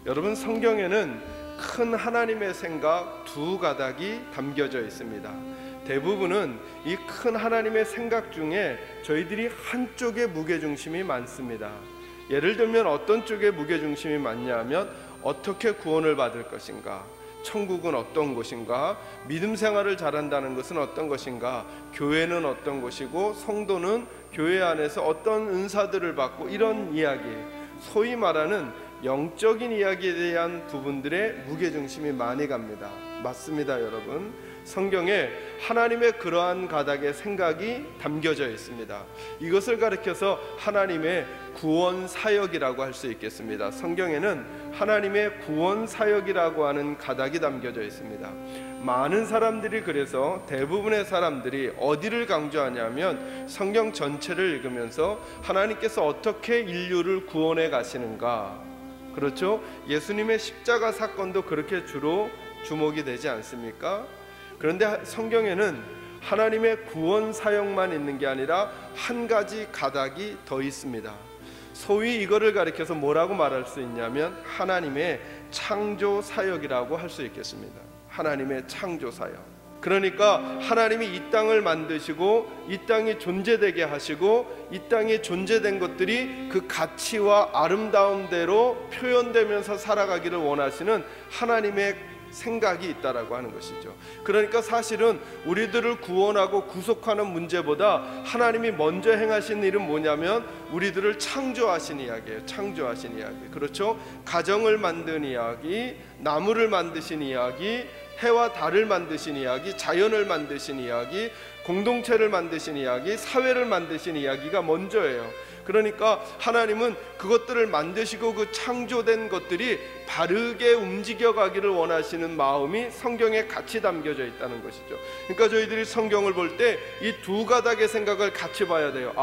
여러분, 성경에는 큰 하나님의 생각 두 가닥이 담겨져 있습니다. 대부분은 이 큰 하나님의 생각 중에 저희들이 한쪽에 무게중심이 많습니다. 예를 들면 어떤 쪽에 무게중심이 많냐 하면 어떻게 구원을 받을 것인가, 천국은 어떤 곳인가, 믿음 생활을 잘한다는 것은 어떤 것인가, 교회는 어떤 것이고 성도는 교회 안에서 어떤 은사들을 받고, 이런 이야기, 소위 말하는 영적인 이야기에 대한 부분들의 무게중심이 많이 갑니다. 맞습니다, 여러분. 성경에 하나님의 그러한 가닥의 생각이 담겨져 있습니다. 이것을 가리켜서 하나님의 구원 사역이라고 할 수 있겠습니다. 성경에는 하나님의 구원 사역이라고 하는 가닥이 담겨져 있습니다. 많은 사람들이, 그래서 대부분의 사람들이 어디를 강조하냐면 성경 전체를 읽으면서 하나님께서 어떻게 인류를 구원해 가시는가, 그렇죠? 예수님의 십자가 사건도 그렇게 주로 주목이 되지 않습니까? 그런데 성경에는 하나님의 구원 사역만 있는 게 아니라 한 가지 가닥이 더 있습니다. 소위 이거를 가리켜서 뭐라고 말할 수 있냐면 하나님의 창조 사역이라고 할 수 있겠습니다. 하나님의 창조 사역. 그러니까 하나님이 이 땅을 만드시고 이 땅이 존재되게 하시고 이 땅에 존재된 것들이 그 가치와 아름다움대로 표현되면서 살아가기를 원하시는 하나님의 생각이 있다라고 하는 것이죠. 그러니까 사실은 우리들을 구원하고 구속하는 문제보다 하나님이 먼저 행하신 일은 뭐냐면 우리들을 창조하신 이야기예요. 창조하신 이야기. 그렇죠? 가정을 만든 이야기, 나무를 만드신 이야기, 해와 달을 만드신 이야기, 자연을 만드신 이야기, 공동체를 만드신 이야기, 사회를 만드신 이야기가 먼저예요. 그러니까 하나님은 그것들을 만드시고 그 창조된 것들이 바르게 움직여가기를 원하시는 마음이 성경에 같이 담겨져 있다는 것이죠. 그러니까 저희들이 성경을 볼 때 이 두 가닥의 생각을 같이 봐야 돼요.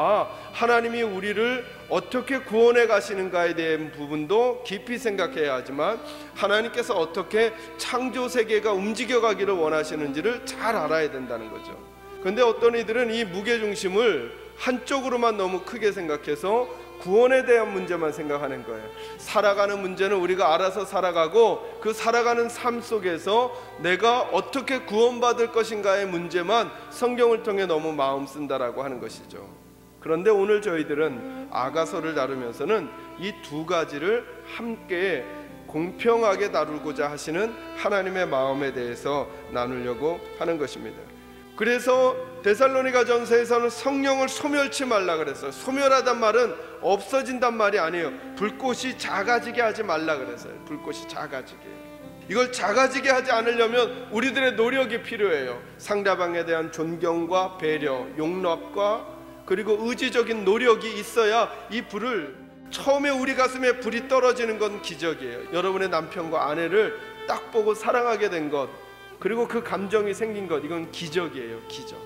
하나님이 우리를 어떻게 구원해 가시는가에 대한 부분도 깊이 생각해야 하지만 하나님께서 어떻게 창조 세계가 움직여가기를 원하시는지를 잘 알아야 된다는 거죠. 그런데 어떤 이들은 이 무게중심을 한쪽으로만 너무 크게 생각해서 구원에 대한 문제만 생각하는 거예요. 살아가는 문제는 우리가 알아서 살아가고 그 살아가는 삶 속에서 내가 어떻게 구원받을 것인가의 문제만 성경을 통해 너무 마음 쓴다라고 하는 것이죠. 그런데 오늘 저희들은 아가서를 다루면서는 이 두 가지를 함께 공평하게 다루고자 하시는 하나님의 마음에 대해서 나누려고 하는 것입니다. 그래서 데살로니가 전서에서는 성령을 소멸치 말라 그랬어요. 소멸하단 말은 없어진단 말이 아니에요. 불꽃이 작아지게 하지 말라 그랬어요. 불꽃이 작아지게. 이걸 작아지게 하지 않으려면 우리들의 노력이 필요해요. 상대방에 대한 존경과 배려, 용납과 그리고 의지적인 노력이 있어야 이 불을, 처음에 우리 가슴에 불이 떨어지는 건 기적이에요. 여러분의 남편과 아내를 딱 보고 사랑하게 된 것, 그리고 그 감정이 생긴 것, 이건 기적이에요. 기적.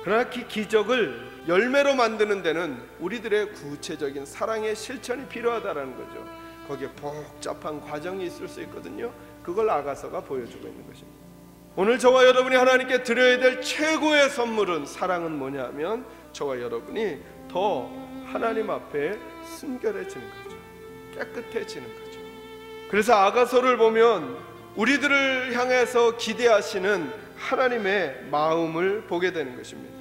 그러나 그 기적을 열매로 만드는 데는 우리들의 구체적인 사랑의 실천이 필요하다는 거죠. 거기에 복잡한 과정이 있을 수 있거든요. 그걸 아가서가 보여주고 있는 것입니다. 오늘 저와 여러분이 하나님께 드려야 될 최고의 선물은, 사랑은 뭐냐면 저와 여러분이 더 하나님 앞에 순결해지는 거죠. 깨끗해지는 거죠. 그래서 아가서를 보면 우리들을 향해서 기대하시는 하나님의 마음을 보게 되는 것입니다.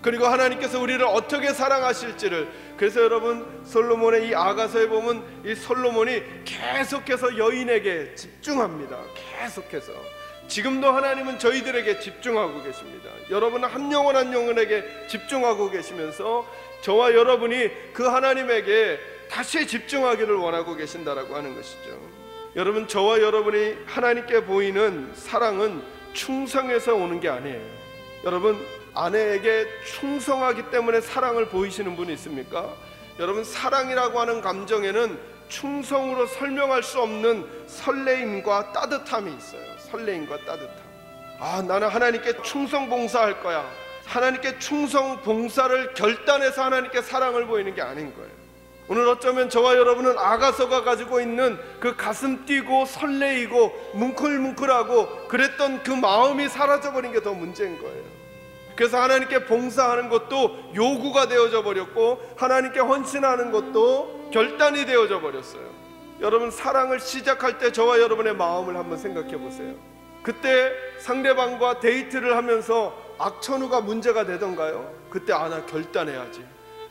그리고 하나님께서 우리를 어떻게 사랑하실지를, 그래서 여러분 솔로몬의 이 아가서에 보면 이 솔로몬이 계속해서 여인에게 집중합니다. 계속해서. 지금도 하나님은 저희들에게 집중하고 계십니다. 여러분 한 영혼 한 영혼에게 집중하고 계시면서 저와 여러분이 그 하나님에게 다시 집중하기를 원하고 계신다라고 하는 것이죠. 여러분, 저와 여러분이 하나님께 보이는 사랑은 충성에서 오는 게 아니에요. 여러분, 아내에게 충성하기 때문에 사랑을 보이시는 분이 있습니까? 여러분, 사랑이라고 하는 감정에는 충성으로 설명할 수 없는 설레임과 따뜻함이 있어요. 설레임과 따뜻함. 나는 하나님께 충성 봉사할 거야. 하나님께 충성 봉사를 결단해서 하나님께 사랑을 보이는 게 아닌 거예요. 오늘 어쩌면 저와 여러분은 아가서가 가지고 있는 그 가슴 뛰고 설레이고 뭉클뭉클하고 그랬던 그 마음이 사라져버린 게 더 문제인 거예요. 그래서 하나님께 봉사하는 것도 요구가 되어져 버렸고 하나님께 헌신하는 것도 결단이 되어져 버렸어요. 여러분 사랑을 시작할 때 저와 여러분의 마음을 한번 생각해 보세요. 그때 상대방과 데이트를 하면서 악천후가 문제가 되던가요? 그때 나 결단해야지.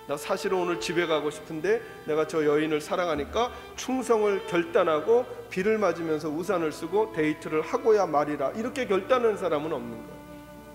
나 사실은 오늘 집에 가고 싶은데 내가 저 여인을 사랑하니까 충성을 결단하고 비를 맞으면서 우산을 쓰고 데이트를 하고야 말이라, 이렇게 결단하는 사람은 없는 거예요.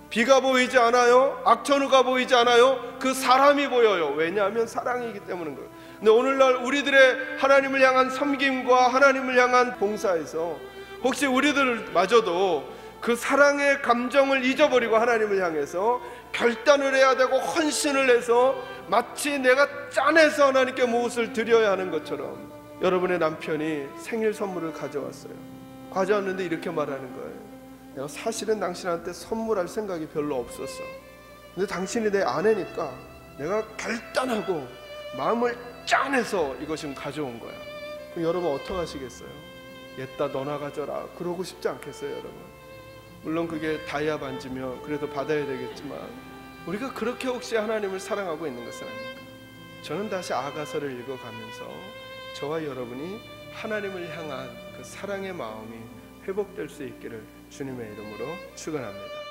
비가 보이지 않아요. 악천후가 보이지 않아요. 그 사람이 보여요. 왜냐하면 사랑이기 때문인 거예요. 근데 오늘날 우리들의 하나님을 향한 섬김과 하나님을 향한 봉사에서 혹시 우리들마저도 그 사랑의 감정을 잊어버리고 하나님을 향해서 결단을 해야 되고 헌신을 해서 마치 내가 짠해서 하나님께 무엇을 드려야 하는 것처럼, 여러분의 남편이 생일 선물을 가져왔는데 이렇게 말하는 거예요. 내가 사실은 당신한테 선물할 생각이 별로 없었어. 근데 당신이 내 아내니까 내가 결단하고 마음을 짠해서 이것을 가져온 거야. 그럼 여러분 어떡하시겠어요? 옛다 너나 가져라 그러고 싶지 않겠어요 여러분? 물론 그게 다이아 반지며 그래도 받아야 되겠지만, 우리가 그렇게 혹시 하나님을 사랑하고 있는 것은 아닐까? 저는 다시 아가서를 읽어가면서 저와 여러분이 하나님을 향한 그 사랑의 마음이 회복될 수 있기를 주님의 이름으로 축원합니다.